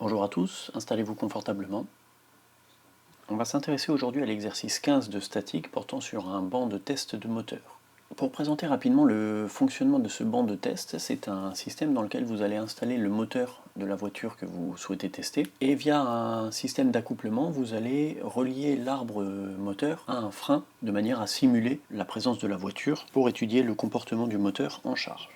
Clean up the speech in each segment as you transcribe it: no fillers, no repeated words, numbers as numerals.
Bonjour à tous, installez-vous confortablement. On va s'intéresser aujourd'hui à l'exercice 15 de statique portant sur un banc de test de moteur. Pour présenter rapidement le fonctionnement de ce banc de test, c'est un système dans lequel vous allez installer le moteur de la voiture que vous souhaitez tester et via un système d'accouplement, vous allez relier l'arbre moteur à un frein de manière à simuler la présence de la voiture pour étudier le comportement du moteur en charge.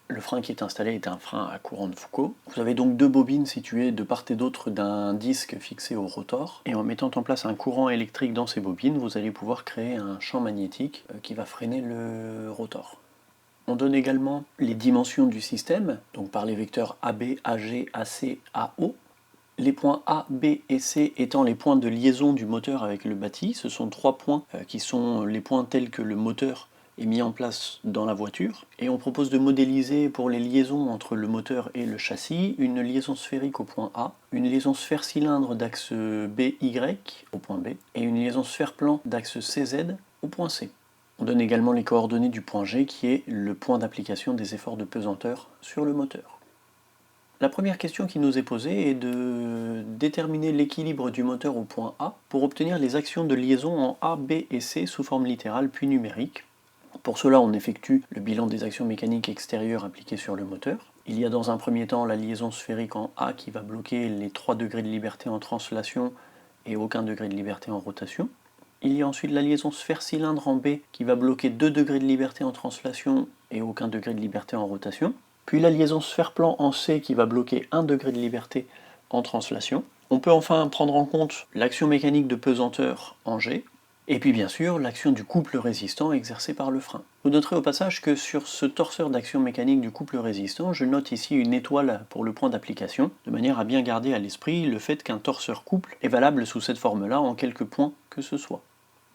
Le frein qui est installé est un frein à courant de Foucault. Vous avez donc deux bobines situées de part et d'autre d'un disque fixé au rotor. Et en mettant en place un courant électrique dans ces bobines, vous allez pouvoir créer un champ magnétique qui va freiner le rotor. On donne également les dimensions du système, donc par les vecteurs AB, AG, AC, AO. Les points A, B et C étant les points de liaison du moteur avec le bâti. Ce sont trois points qui sont les points tels que le moteur est mis en place dans la voiture, et on propose de modéliser pour les liaisons entre le moteur et le châssis une liaison sphérique au point A, une liaison sphère-cylindre d'axe BY au point B, et une liaison sphère-plan d'axe CZ au point C. On donne également les coordonnées du point G qui est le point d'application des efforts de pesanteur sur le moteur. La première question qui nous est posée est de déterminer l'équilibre du moteur au point A pour obtenir les actions de liaison en A, B et C sous forme littérale puis numérique. Pour cela, on effectue le bilan des actions mécaniques extérieures appliquées sur le moteur. Il y a dans un premier temps la liaison sphérique en A qui va bloquer les 3 degrés de liberté en translation et aucun degré de liberté en rotation. Il y a ensuite la liaison sphère-cylindre en B qui va bloquer 2 degrés de liberté en translation et aucun degré de liberté en rotation. Puis la liaison sphère-plan en C qui va bloquer 1 degré de liberté en translation. On peut enfin prendre en compte l'action mécanique de pesanteur en G, et puis bien sûr l'action du couple résistant exercé par le frein. Vous noterez au passage que sur ce torseur d'action mécanique du couple résistant, je note ici une étoile pour le point d'application, de manière à bien garder à l'esprit le fait qu'un torseur couple est valable sous cette forme-là en quelques points que ce soit.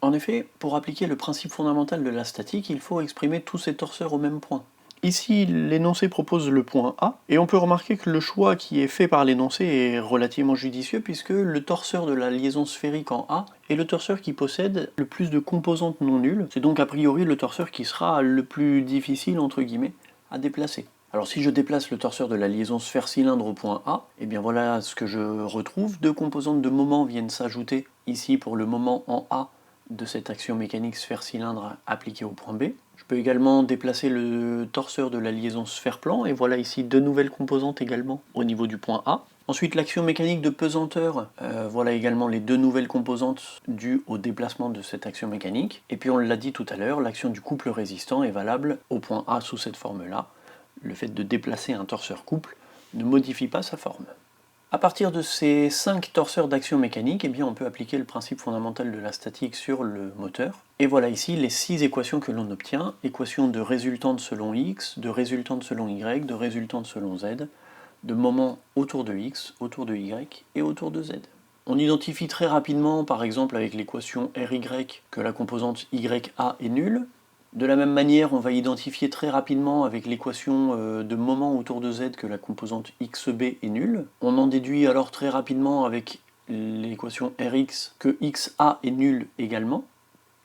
En effet, pour appliquer le principe fondamental de la statique, il faut exprimer tous ces torseurs au même point. Ici, l'énoncé propose le point A, et on peut remarquer que le choix qui est fait par l'énoncé est relativement judicieux puisque le torseur de la liaison sphérique en A est le torseur qui possède le plus de composantes non nulles, c'est donc a priori le torseur qui sera le plus difficile, entre guillemets, à déplacer. Alors si je déplace le torseur de la liaison sphère-cylindre au point A, et bien voilà ce que je retrouve. Deux composantes de moment viennent s'ajouter ici pour le moment en A de cette action mécanique sphère-cylindre appliquée au point B. Je peux également déplacer le torseur de la liaison sphère-plan, et voilà ici deux nouvelles composantes également au niveau du point A. Ensuite, l'action mécanique de pesanteur, voilà également les deux nouvelles composantes dues au déplacement de cette action mécanique. Et puis on l'a dit tout à l'heure, l'action du couple résistant est valable au point A sous cette forme-là. Le fait de déplacer un torseur couple ne modifie pas sa forme. À partir de ces 5 torseurs d'action mécanique, eh bien on peut appliquer le principe fondamental de la statique sur le moteur. Et voilà ici les 6 équations que l'on obtient. Équation de résultante selon x, de résultante selon y, de résultante selon z, de moment autour de x, autour de y et autour de z. On identifie très rapidement, par exemple avec l'équation RY, que la composante YA est nulle. De la même manière, on va identifier très rapidement avec l'équation de moment autour de z que la composante xb est nulle. On en déduit alors très rapidement avec l'équation Rx que xa est nul également.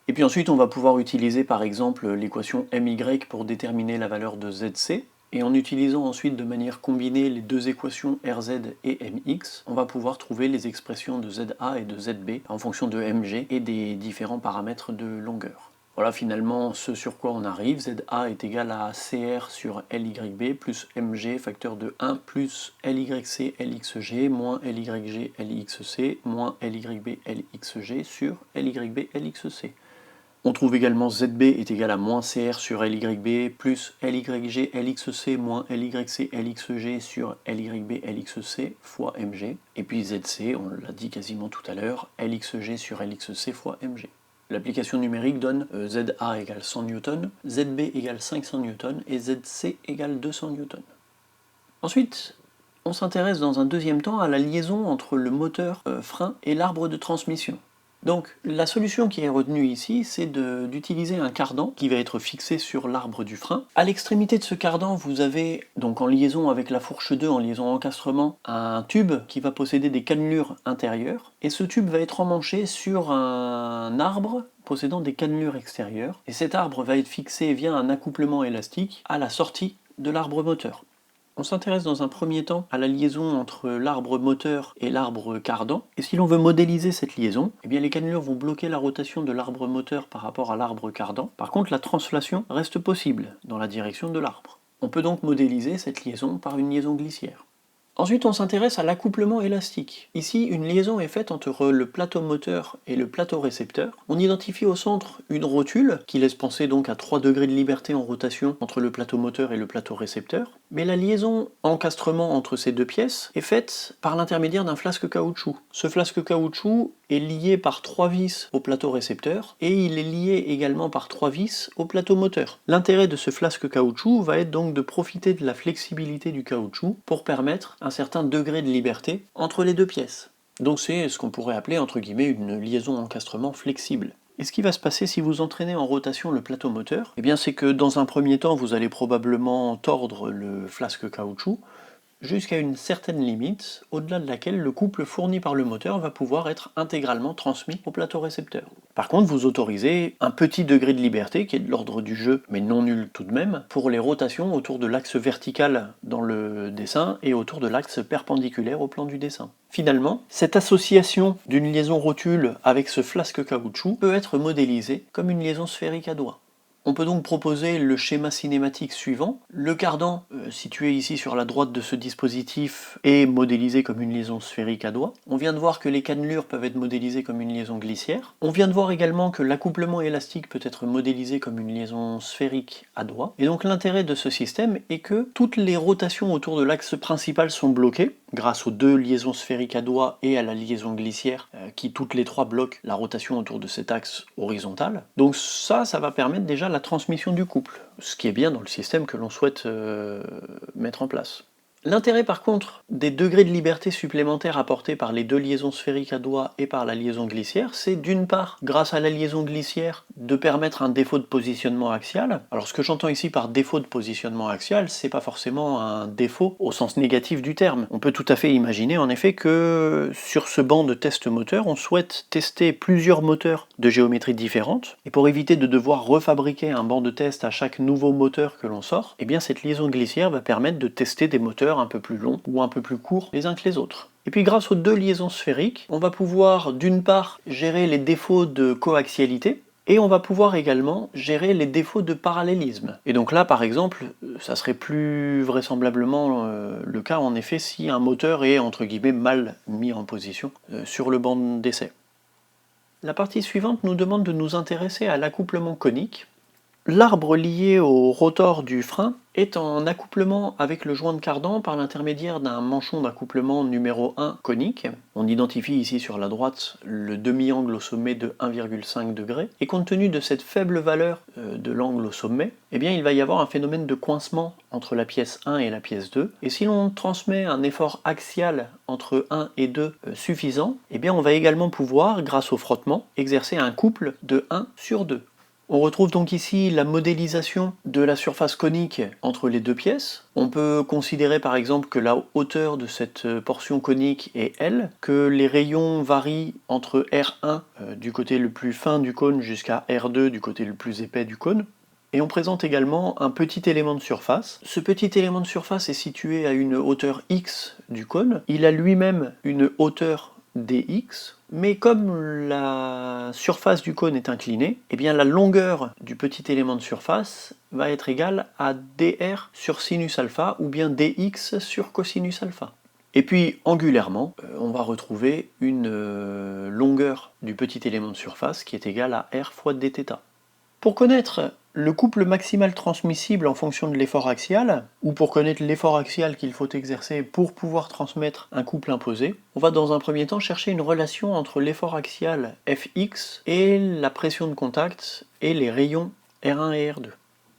Et puis ensuite, on va pouvoir utiliser par exemple l'équation my pour déterminer la valeur de zc. Et en utilisant ensuite de manière combinée les deux équations Rz et Mx, on va pouvoir trouver les expressions de Za et de Zb en fonction de Mg et des différents paramètres de longueur. Voilà finalement ce sur quoi on arrive. Za est égal à Cr sur Lyb plus Mg facteur de 1 plus Lyc Lxg moins Lyg Lxc moins Lyb Lxg sur Lyb Lxc. On trouve également Zb est égal à moins Cr sur Lyb plus Lyg Lxc moins Lyc Lxg sur Lyb Lxc fois Mg. Et puis Zc, on l'a dit quasiment tout à l'heure, Lxg sur Lxc fois Mg. L'application numérique donne Za égale 100 Newton, Zb égale 500 Newton et Zc égale 200 Newton. Ensuite, on s'intéresse dans un deuxième temps à la liaison entre le moteur frein et l'arbre de transmission. Donc la solution qui est retenue ici, c'est d'utiliser un cardan qui va être fixé sur l'arbre du frein. À l'extrémité de ce cardan, vous avez, donc en liaison avec la fourche 2, en liaison encastrement, un tube qui va posséder des cannelures intérieures, et ce tube va être emmanché sur un arbre possédant des cannelures extérieures, et cet arbre va être fixé via un accouplement élastique à la sortie de l'arbre moteur. On s'intéresse dans un premier temps à la liaison entre l'arbre moteur et l'arbre cardan. Et si l'on veut modéliser cette liaison, eh bien les cannelures vont bloquer la rotation de l'arbre moteur par rapport à l'arbre cardan. Par contre, la translation reste possible dans la direction de l'arbre. On peut donc modéliser cette liaison par une liaison glissière. Ensuite, on s'intéresse à l'accouplement élastique. Ici, une liaison est faite entre le plateau moteur et le plateau récepteur. On identifie au centre une rotule, qui laisse penser donc à 3 degrés de liberté en rotation entre le plateau moteur et le plateau récepteur. Mais la liaison encastrement entre ces deux pièces est faite par l'intermédiaire d'un flasque caoutchouc. Ce flasque caoutchouc est lié par 3 vis au plateau récepteur et il est lié également par 3 vis au plateau moteur. L'intérêt de ce flasque caoutchouc va être donc de profiter de la flexibilité du caoutchouc pour permettre un certain degré de liberté entre les deux pièces. Donc c'est ce qu'on pourrait appeler entre guillemets une liaison encastrement flexible. Et ce qui va se passer si vous entraînez en rotation le plateau moteur, eh bien c'est que dans un premier temps vous allez probablement tordre le flasque caoutchouc jusqu'à une certaine limite, au-delà de laquelle le couple fourni par le moteur va pouvoir être intégralement transmis au plateau récepteur. Par contre, vous autorisez un petit degré de liberté, qui est de l'ordre du jeu, mais non nul tout de même, pour les rotations autour de l'axe vertical dans le dessin et autour de l'axe perpendiculaire au plan du dessin. Finalement, cette association d'une liaison rotule avec ce flasque caoutchouc peut être modélisée comme une liaison sphérique à doigts. On peut donc proposer le schéma cinématique suivant. Le cardan, situé ici sur la droite de ce dispositif, est modélisé comme une liaison sphérique à doigts. On vient de voir que les cannelures peuvent être modélisées comme une liaison glissière. On vient de voir également que l'accouplement élastique peut être modélisé comme une liaison sphérique à doigts. Et donc l'intérêt de ce système est que toutes les rotations autour de l'axe principal sont bloquées, grâce aux deux liaisons sphériques à doigts et à la liaison glissière, qui toutes les trois bloquent la rotation autour de cet axe horizontal. Donc ça va permettre déjà la transmission du couple, ce qui est bien dans le système que l'on souhaite mettre en place. L'intérêt par contre des degrés de liberté supplémentaires apportés par les deux liaisons sphériques à doigts et par la liaison glissière, c'est d'une part, grâce à la liaison glissière, de permettre un défaut de positionnement axial. Alors ce que j'entends ici par défaut de positionnement axial, c'est pas forcément un défaut au sens négatif du terme. On peut tout à fait imaginer en effet que sur ce banc de test moteur, on souhaite tester plusieurs moteurs de géométrie différente, et pour éviter de devoir refabriquer un banc de test à chaque nouveau moteur que l'on sort, eh bien cette liaison glissière va permettre de tester des moteurs un peu plus longs ou un peu plus courts les uns que les autres. Et puis grâce aux deux liaisons sphériques, on va pouvoir d'une part gérer les défauts de coaxialité, et on va pouvoir également gérer les défauts de parallélisme. Et donc là par exemple, ça serait plus vraisemblablement le cas en effet si un moteur est entre guillemets mal mis en position sur le banc d'essai. La partie suivante nous demande de nous intéresser à l'accouplement conique. L'arbre lié au rotor du frein est en accouplement avec le joint de cardan par l'intermédiaire d'un manchon d'accouplement numéro 1 conique. On identifie ici sur la droite le demi-angle au sommet de 1,5 degré. Et compte tenu de cette faible valeur de l'angle au sommet, eh bien, il va y avoir un phénomène de coincement entre la pièce 1 et la pièce 2. Et si l'on transmet un effort axial entre 1 et 2 suffisant, eh bien, on va également pouvoir, grâce au frottement, exercer un couple de 1 sur 2. On retrouve donc ici la modélisation de la surface conique entre les deux pièces. On peut considérer par exemple que la hauteur de cette portion conique est L, que les rayons varient entre R1 du côté le plus fin du cône jusqu'à R2 du côté le plus épais du cône. Et on présente également un petit élément de surface. Ce petit élément de surface est situé à une hauteur X du cône. Il a lui-même une hauteur dx, mais comme la surface du cône est inclinée, eh bien la longueur du petit élément de surface va être égale à dr sur sinus alpha ou bien dx sur cosinus alpha. Et puis angulairement, on va retrouver une longueur du petit élément de surface qui est égale à r fois dθ. Pour connaître le couple maximal transmissible en fonction de l'effort axial, ou pour connaître l'effort axial qu'il faut exercer pour pouvoir transmettre un couple imposé, on va dans un premier temps chercher une relation entre l'effort axial Fx et la pression de contact et les rayons R1 et R2.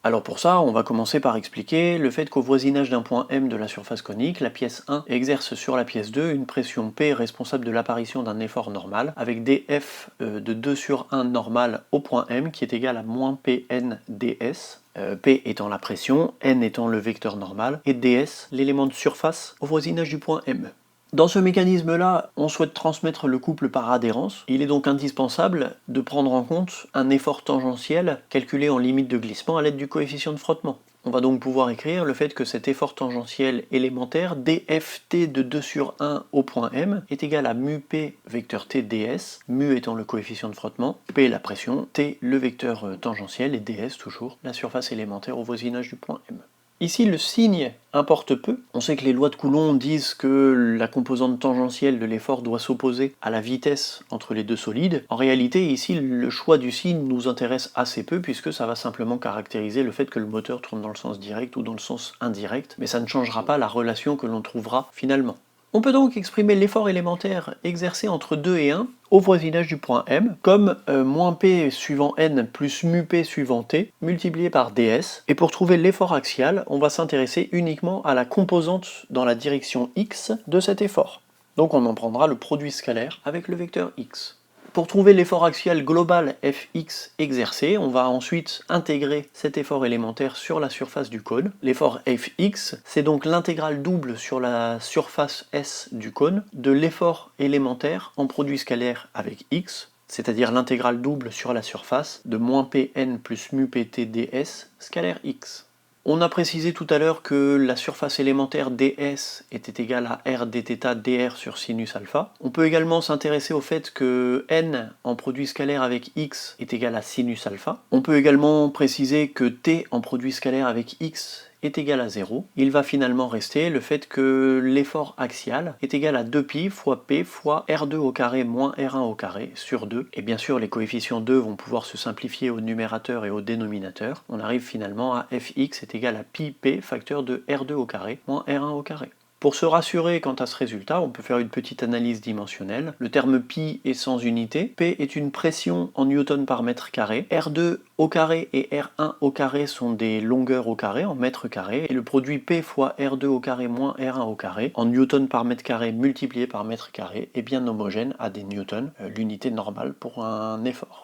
Alors pour ça, on va commencer par expliquer le fait qu'au voisinage d'un point M de la surface conique, la pièce 1 exerce sur la pièce 2 une pression P responsable de l'apparition d'un effort normal, avec dF de 2 sur 1 normal au point M qui est égal à moins Pn ds, P étant la pression, N étant le vecteur normal, et ds l'élément de surface au voisinage du point M. Dans ce mécanisme-là, on souhaite transmettre le couple par adhérence. Il est donc indispensable de prendre en compte un effort tangentiel calculé en limite de glissement à l'aide du coefficient de frottement. On va donc pouvoir écrire le fait que cet effort tangentiel élémentaire dft de 2 sur 1 au point M est égal à mu p vecteur t ds, mu étant le coefficient de frottement, p la pression, t le vecteur tangentiel et ds toujours la surface élémentaire au voisinage du point M. Ici, le signe importe peu. On sait que les lois de Coulomb disent que la composante tangentielle de l'effort doit s'opposer à la vitesse entre les deux solides. En réalité, ici, le choix du signe nous intéresse assez peu puisque ça va simplement caractériser le fait que le moteur tourne dans le sens direct ou dans le sens indirect, mais ça ne changera pas la relation que l'on trouvera finalement. On peut donc exprimer l'effort élémentaire exercé entre 2 et 1 au voisinage du point M comme moins P suivant N plus mu P suivant T multiplié par ds. Et pour trouver l'effort axial, on va s'intéresser uniquement à la composante dans la direction X de cet effort. Donc on en prendra le produit scalaire avec le vecteur X. Pour trouver l'effort axial global Fx exercé, on va ensuite intégrer cet effort élémentaire sur la surface du cône. L'effort Fx, c'est donc l'intégrale double sur la surface S du cône de l'effort élémentaire en produit scalaire avec x, c'est-à-dire l'intégrale double sur la surface de moins Pn plus mu Pt ds scalaire x. On a précisé tout à l'heure que la surface élémentaire ds était égale à r dθ dr sur sinus alpha. On peut également s'intéresser au fait que n en produit scalaire avec x est égal à sinus alpha. On peut également préciser que t en produit scalaire avec x est égal à 0. Il va finalement rester le fait que l'effort axial est égal à 2π fois p fois r2 au carré moins r1 au carré sur 2. Et bien sûr, les coefficients 2 vont pouvoir se simplifier au numérateur et au dénominateur. On arrive finalement à fx est égal à pi p facteur de r2 au carré moins r1 au carré. Pour se rassurer quant à ce résultat, on peut faire une petite analyse dimensionnelle. Le terme pi est sans unité, P est une pression en newton par mètre carré, R2 au carré et R1 au carré sont des longueurs au carré en mètre carré, et le produit P fois R2 au carré moins R1 au carré en newton par mètre carré multiplié par mètre carré est bien homogène à des newtons, l'unité normale pour un effort.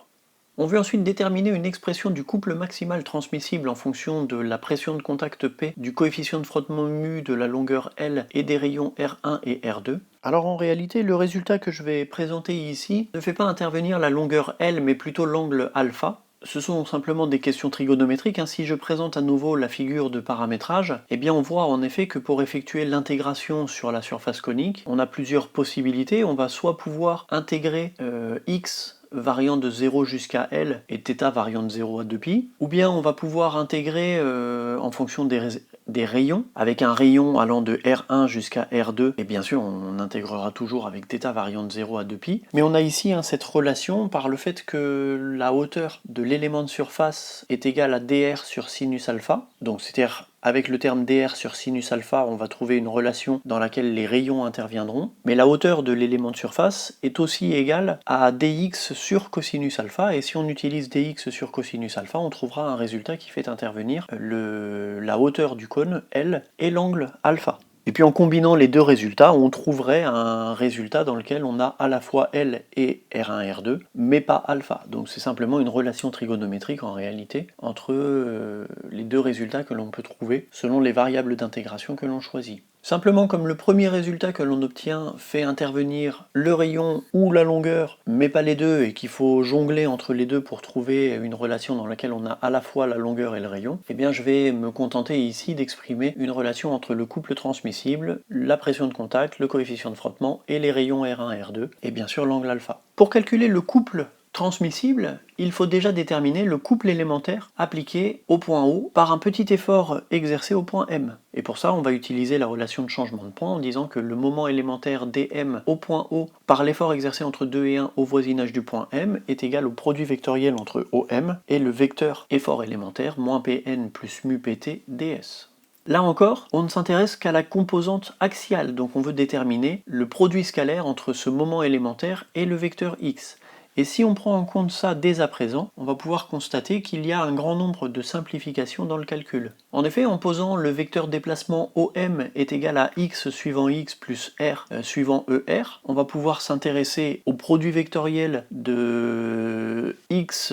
On veut ensuite déterminer une expression du couple maximal transmissible en fonction de la pression de contact P, du coefficient de frottement mu, de la longueur L et des rayons R1 et R2. Alors en réalité, le résultat que je vais présenter ici ne fait pas intervenir la longueur L mais plutôt l'angle alpha. Ce sont simplement des questions trigonométriques. Si je présente à nouveau la figure de paramétrage, eh bien on voit en effet que pour effectuer l'intégration sur la surface conique, on a plusieurs possibilités. On va soit pouvoir intégrer x variant de 0 jusqu'à L et θ variant de 0 à 2π, ou bien on va pouvoir intégrer en fonction des rayons, avec un rayon allant de R1 jusqu'à R2, et bien sûr on intégrera toujours avec θ variant de 0 à 2π, mais on a ici cette relation par le fait que la hauteur de l'élément de surface est égale à dr sur sinus alpha, donc c'est-à-dire avec le terme dr sur sinus alpha, on va trouver une relation dans laquelle les rayons interviendront, mais la hauteur de l'élément de surface est aussi égale à dx sur cosinus alpha, et si on utilise dx sur cosinus alpha, on trouvera un résultat qui fait intervenir la hauteur du cône, L, et l'angle alpha. Et puis en combinant les deux résultats, on trouverait un résultat dans lequel on a à la fois L et R1, R2, mais pas alpha. Donc c'est simplement une relation trigonométrique en réalité entre les deux résultats que l'on peut trouver selon les variables d'intégration que l'on choisit. Simplement, comme le premier résultat que l'on obtient fait intervenir le rayon ou la longueur, mais pas les deux, et qu'il faut jongler entre les deux pour trouver une relation dans laquelle on a à la fois la longueur et le rayon, eh bien je vais me contenter ici d'exprimer une relation entre le couple transmissible, la pression de contact, le coefficient de frottement et les rayons R1 et R2, et bien sûr l'angle alpha. Pour calculer le couple transmissible, il faut déjà déterminer le couple élémentaire appliqué au point O par un petit effort exercé au point M. Et pour ça, on va utiliser la relation de changement de point en disant que le moment élémentaire dm au point O par l'effort exercé entre 2 et 1 au voisinage du point M est égal au produit vectoriel entre OM et le vecteur effort élémentaire moins Pn plus mu Pt ds. Là encore, on ne s'intéresse qu'à la composante axiale, donc on veut déterminer le produit scalaire entre ce moment élémentaire et le vecteur x. Et si on prend en compte ça dès à présent, on va pouvoir constater qu'il y a un grand nombre de simplifications dans le calcul. En effet, en posant le vecteur déplacement OM est égal à x suivant x plus r suivant ER, on va pouvoir s'intéresser au produit vectoriel de x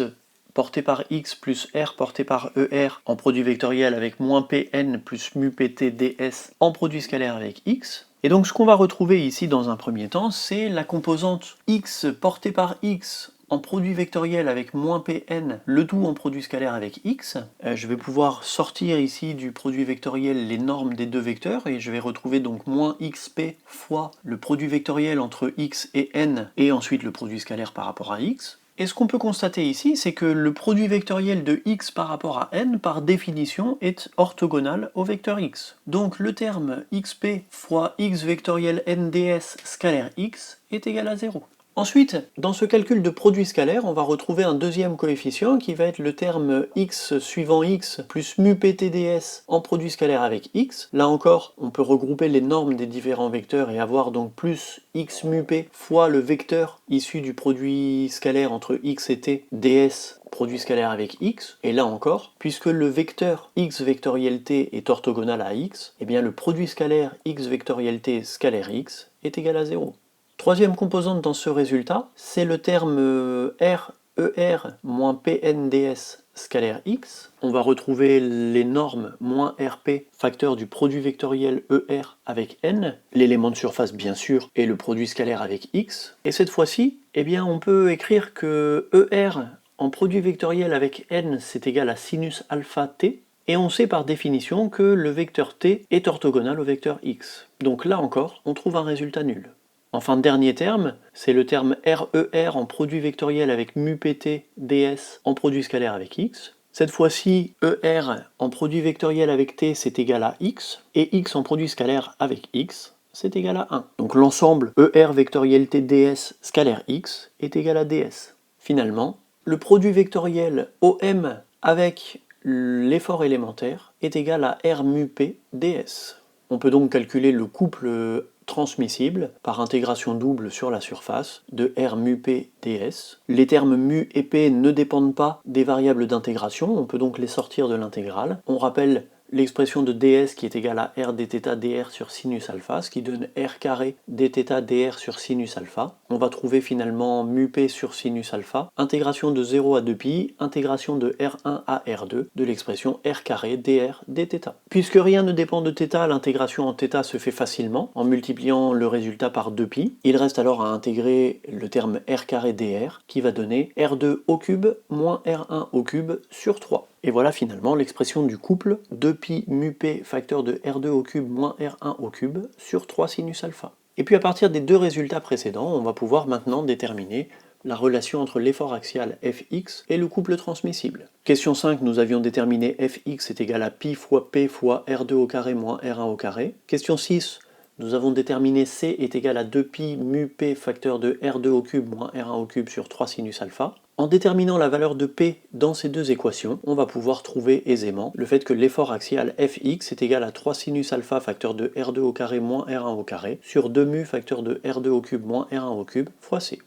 porté par x plus r porté par ER en produit vectoriel avec moins Pn plus mu Pt ds en produit scalaire avec x. Et donc ce qu'on va retrouver ici dans un premier temps, c'est la composante x portée par x en produit vectoriel avec moins Pn, le tout en produit scalaire avec x. Je vais pouvoir sortir ici du produit vectoriel les normes des deux vecteurs, et je vais retrouver donc moins xp fois le produit vectoriel entre x et n, et ensuite le produit scalaire par rapport à x. Et ce qu'on peut constater ici, c'est que le produit vectoriel de x par rapport à n, par définition, est orthogonal au vecteur x. Donc le terme xp fois x vectoriel nds scalaire x est égal à 0. Ensuite, dans ce calcul de produit scalaire, on va retrouver un deuxième coefficient qui va être le terme x suivant x plus mu ptds en produit scalaire avec x. Là encore, on peut regrouper les normes des différents vecteurs et avoir donc plus x mu p fois le vecteur issu du produit scalaire entre x et t ds produit scalaire avec x. Et là encore, puisque le vecteur x vectoriel t est orthogonal à x, eh bien le produit scalaire x vectoriel t scalaire x est égal à 0. Troisième composante dans ce résultat, c'est le terme RER moins PNDS scalaire x. On va retrouver les normes moins RP, facteur du produit vectoriel ER avec n, l'élément de surface bien sûr, et le produit scalaire avec x. Et cette fois-ci, eh bien, on peut écrire que ER en produit vectoriel avec n, c'est égal à sinus alpha t. Et on sait par définition que le vecteur t est orthogonal au vecteur x. Donc là encore, on trouve un résultat nul. Enfin, dernier terme, c'est le terme RER en produit vectoriel avec mu pt ds en produit scalaire avec x. Cette fois-ci, ER en produit vectoriel avec t, c'est égal à x, et x en produit scalaire avec x, c'est égal à 1. Donc l'ensemble ER vectoriel t ds scalaire x est égal à ds. Finalement, le produit vectoriel OM avec l'effort élémentaire est égal à R mu p ds. On peut donc calculer le couple transmissible par intégration double sur la surface de R mu p ds. Les termes mu et p ne dépendent pas des variables d'intégration, on peut donc les sortir de l'intégrale. On rappelle l'expression de ds qui est égale à r dθ dr sur sinus alpha, ce qui donne r carré dθ dr sur sinus alpha. On va trouver finalement mu p sur sinus alpha, intégration de 0 à 2pi, intégration de r1 à r2 de l'expression r carré dr dθ. Puisque rien ne dépend de θ, l'intégration en θ se fait facilement en multipliant le résultat par 2pi. Il reste alors à intégrer le terme r carré dr qui va donner r2 au cube moins r1 au cube sur 3. Et voilà finalement l'expression du couple 2pi mu p facteur de r2 au cube moins r1 au cube sur 3 sinus alpha. Et puis à partir des deux résultats précédents, on va pouvoir maintenant déterminer la relation entre l'effort axial Fx et le couple transmissible. Question 5, nous avions déterminé Fx est égal à pi fois p fois r2 au carré moins r1 au carré. Question 6, nous avons déterminé C est égal à 2pi mu p facteur de r2 au cube moins r1 au cube sur 3 sinus alpha. En déterminant la valeur de P dans ces deux équations, on va pouvoir trouver aisément le fait que l'effort axial Fx est égal à 3 sinus alpha facteur de R2 au carré moins R1 au carré sur 2 mu facteur de R2 au cube moins R1 au cube fois C.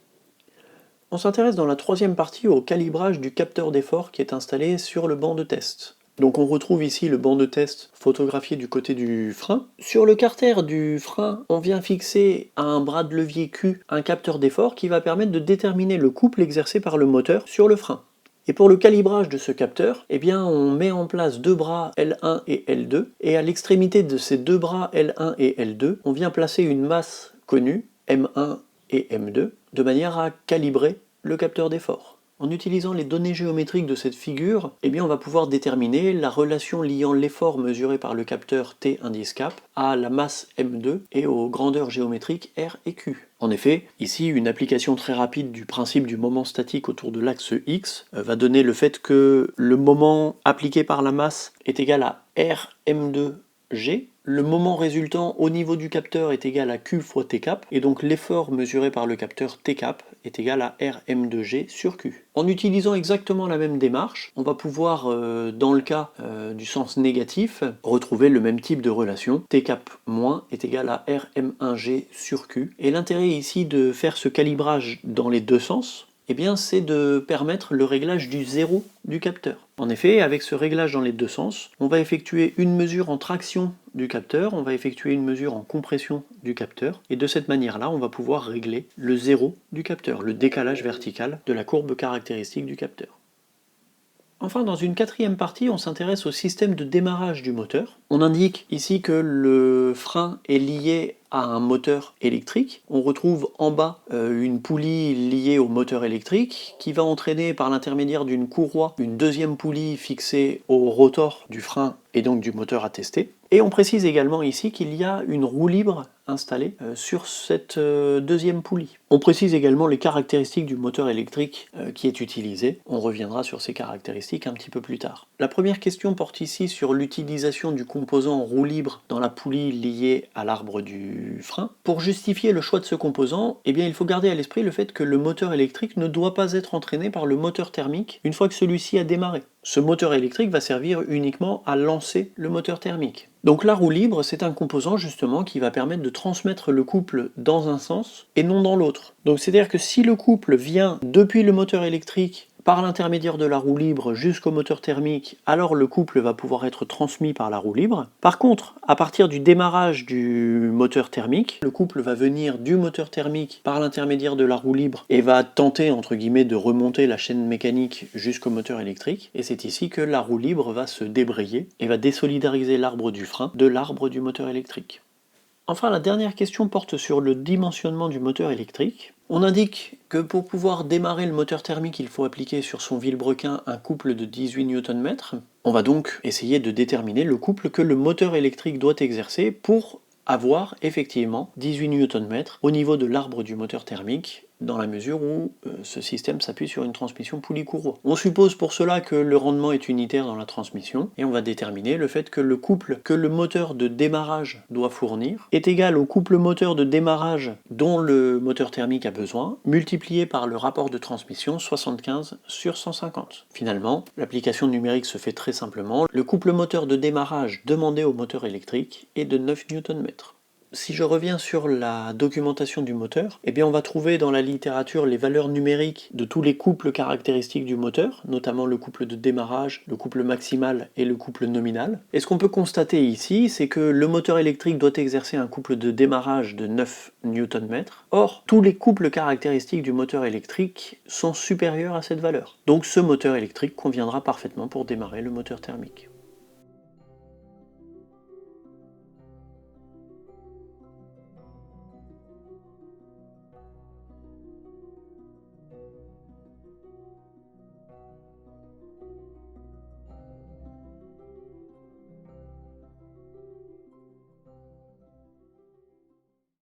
On s'intéresse dans la troisième partie au calibrage du capteur d'effort qui est installé sur le banc de test. Donc on retrouve ici le banc de test photographié du côté du frein. Sur le carter du frein, on vient fixer à un bras de levier Q un capteur d'effort qui va permettre de déterminer le couple exercé par le moteur sur le frein. Et pour le calibrage de ce capteur, eh bien on met en place deux bras L1 et L2, et à l'extrémité de ces deux bras L1 et L2, on vient placer une masse connue, M1 et M2, de manière à calibrer le capteur d'effort. En utilisant les données géométriques de cette figure, eh bien on va pouvoir déterminer la relation liant l'effort mesuré par le capteur T indice cap à la masse M2 et aux grandeurs géométriques R et Q. En effet, ici, une application très rapide du principe du moment statique autour de l'axe X va donner le fait que le moment appliqué par la masse est égal à R M2G. Le moment résultant au niveau du capteur est égal à Q fois T cap, et donc l'effort mesuré par le capteur T cap est égal à RM2G sur Q. En utilisant exactement la même démarche, on va pouvoir, dans le cas du sens négatif, retrouver le même type de relation. T cap moins est égal à RM1G sur Q. Et l'intérêt ici de faire ce calibrage dans les deux sens, eh bien, c'est de permettre le réglage du zéro du capteur. En effet, avec ce réglage dans les deux sens, on va effectuer une mesure en traction du capteur, on va effectuer une mesure en compression du capteur, et de cette manière-là, on va pouvoir régler le zéro du capteur, le décalage vertical de la courbe caractéristique du capteur. Enfin, dans une quatrième partie, on s'intéresse au système de démarrage du moteur. On indique ici que le frein est lié à un moteur électrique. On retrouve en bas une poulie liée au moteur électrique qui va entraîner par l'intermédiaire d'une courroie une deuxième poulie fixée au rotor du frein et donc du moteur à tester. Et on précise également ici qu'il y a une roue libre installée sur cette deuxième poulie. On précise également les caractéristiques du moteur électrique qui est utilisé. On reviendra sur ces caractéristiques un petit peu plus tard. La première question porte ici sur l'utilisation du composant roue libre dans la poulie liée à l'arbre du frein. Pour justifier le choix de ce composant, eh bien, il faut garder à l'esprit le fait que le moteur électrique ne doit pas être entraîné par le moteur thermique une fois que celui-ci a démarré. Ce moteur électrique va servir uniquement à lancer le moteur thermique. Donc la roue libre, c'est un composant justement qui va permettre de transmettre le couple dans un sens et non dans l'autre. Donc c'est-à-dire que si le couple vient depuis le moteur électrique par l'intermédiaire de la roue libre jusqu'au moteur thermique, alors le couple va pouvoir être transmis par la roue libre. Par contre, à partir du démarrage du moteur thermique, le couple va venir du moteur thermique par l'intermédiaire de la roue libre et va tenter, entre guillemets, de remonter la chaîne mécanique jusqu'au moteur électrique. Et c'est ici que la roue libre va se débrayer et va désolidariser l'arbre du frein de l'arbre du moteur électrique. Enfin, la dernière question porte sur le dimensionnement du moteur électrique. On indique que pour pouvoir démarrer le moteur thermique, il faut appliquer sur son vilebrequin un couple de 18 Nm. On va donc essayer de déterminer le couple que le moteur électrique doit exercer pour avoir effectivement 18 Nm au niveau de l'arbre du moteur thermique, dans la mesure où ce système s'appuie sur une transmission poulie-courroie. On suppose pour cela que le rendement est unitaire dans la transmission, et on va déterminer le fait que le couple que le moteur de démarrage doit fournir est égal au couple moteur de démarrage dont le moteur thermique a besoin, multiplié par le rapport de transmission 75 sur 150. Finalement, l'application numérique se fait très simplement. Le couple moteur de démarrage demandé au moteur électrique est de 9 Nm. Si je reviens sur la documentation du moteur, eh bien on va trouver dans la littérature les valeurs numériques de tous les couples caractéristiques du moteur, notamment le couple de démarrage, le couple maximal et le couple nominal. Et ce qu'on peut constater ici, c'est que le moteur électrique doit exercer un couple de démarrage de 9 Nm. Or, tous les couples caractéristiques du moteur électrique sont supérieurs à cette valeur. Donc ce moteur électrique conviendra parfaitement pour démarrer le moteur thermique.